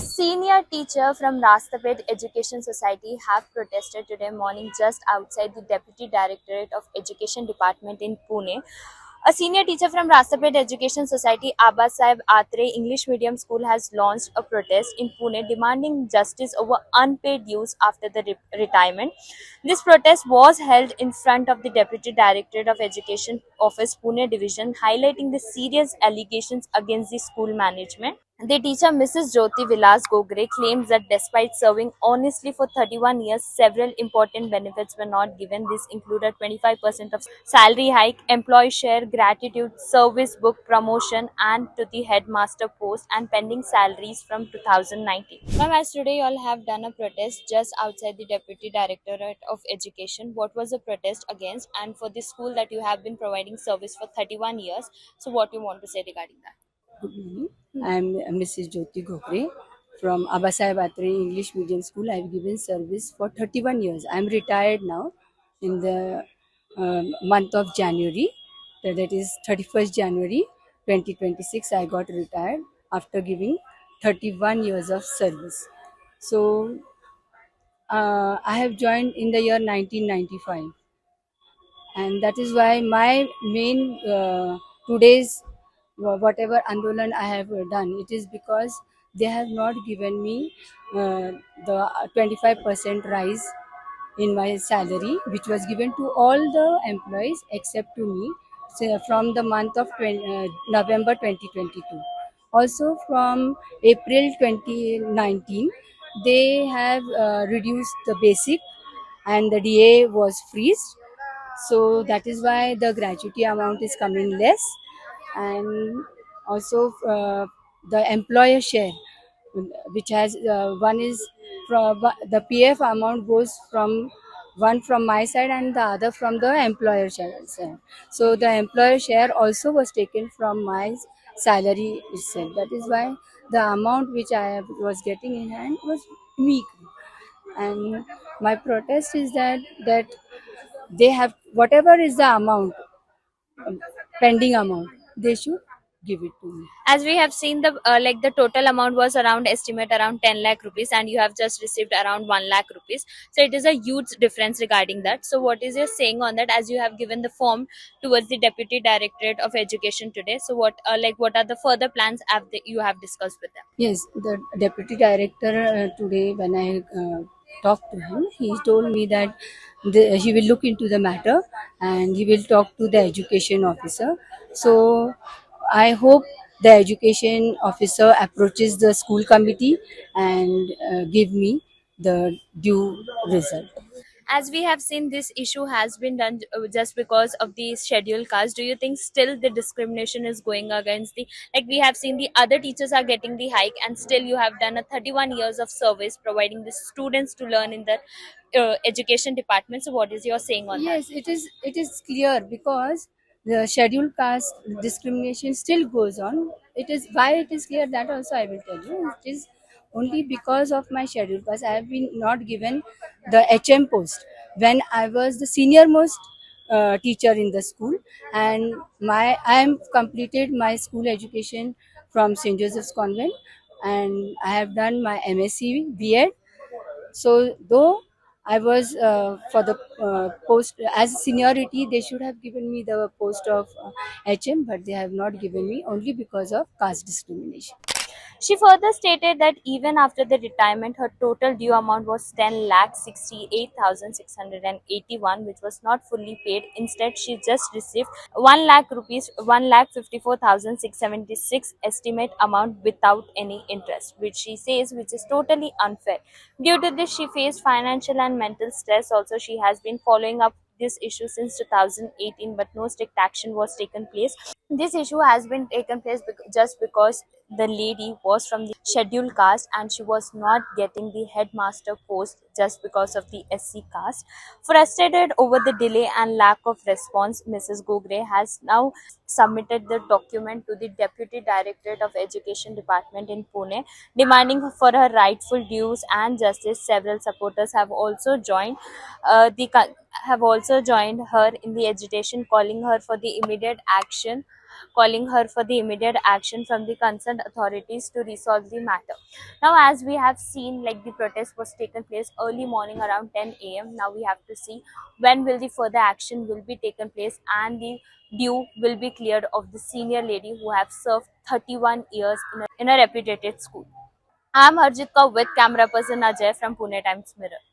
Senior teacher from Rastapet Education Society have protested today morning just outside the Deputy Directorate of Education Department in Pune. A senior teacher from Rastapet Education Society, Abba Sahib Atre English Medium School, has launched a protest in Pune demanding justice over unpaid dues after the retirement. This protest was held in front of the Deputy Directorate of Education Office Pune Division, highlighting the serious allegations against the school management. The teacher, Mrs. Jyoti Vilas Gogre, claims that despite serving honestly for 31 years, several important benefits were not given. This included 25% of salary hike, employee share, gratitude, service book promotion, and to the headmaster post, and pending salaries from 2019. Ma'am, as today you all have done a protest just outside the Deputy Directorate of Education, what was the protest against, and for the school that you have been providing service for 31 years, so what you want to say regarding that? Good evening. I am Mrs. Jyoti Gokre from Abasai Batre English Medium School. I have given service for 31 years. I am retired now in the month of January. That is 31st January 2026. I got retired after giving 31 years of service. So I have joined in the year 1995, and that is why my main today's whatever andolan I have done, it is because they have not given me the 25% rise in my salary, which was given to all the employees except to me, from the month of November 2022. Also from April 2019, they have reduced the basic, and the DA was freezed. So that is why the gratuity amount is coming less. And also the employer share, which has one is from the PF amount goes from one from my side and the other from the employer share. So the employer share also was taken from my salary itself. That is why the amount which was getting in hand was meek. And my protest is that they have whatever is the amount, pending amount, they should give it to me. As we have seen, the total amount was around estimate around 10 lakh rupees, and you have just received around 1 lakh rupees, so it is a huge difference regarding that. So what is your saying on that, as you have given the form towards the Deputy Directorate of Education today? So what are the further plans you have discussed with them? Yes, the deputy director, today when I talked to him, he told me that he will look into the matter and he will talk to the education officer. So I hope the education officer approaches the school committee and give me the due result. As we have seen, this issue has been done just because of the scheduled caste. Do you think still the discrimination is going against the, like we have seen the other teachers are getting the hike, and still you have done a 31 years of service providing the students to learn in the education department? So what is your saying on that? Yes, it is clear because the scheduled caste discrimination still goes on. It is why it is clear, that also I will tell you. It is only because of my scheduled caste I have been not given the HM post when I was the senior most teacher in the school, and I am completed my school education from St. Joseph's Convent, and I have done my MSc B.Ed. So though I was for the post as seniority, they should have given me the post of HM, but they have not given me only because of caste discrimination. She further stated that even after the retirement, her total due amount was 10,68,681, which was not fully paid. Instead, she just received 1 lakh rupees, 1,54,676 estimate amount without any interest, which she says which is totally unfair. Due to this, she faced financial and mental stress. Also, she has been following up this issue since 2018, but no strict action was taken place. This issue has been taken place just because the lady was from the scheduled caste and she was not getting the headmaster post just because of the SC caste. Frustrated over the delay and lack of response, Mrs. Gogre has now submitted the document to the Deputy Directorate of Education Department in Pune, demanding for her rightful dues and justice. Several supporters have also joined have also joined her in the agitation, calling for the immediate action from the concerned authorities to resolve the matter. Now, as we have seen, like the protest was taken place early morning around 10 a.m. Now we have to see when will the further action will be taken place and the due will be cleared of the senior lady who have served 31 years in a reputed school. I am Harjit Kaur with camera person Ajay from Pune Times Mirror.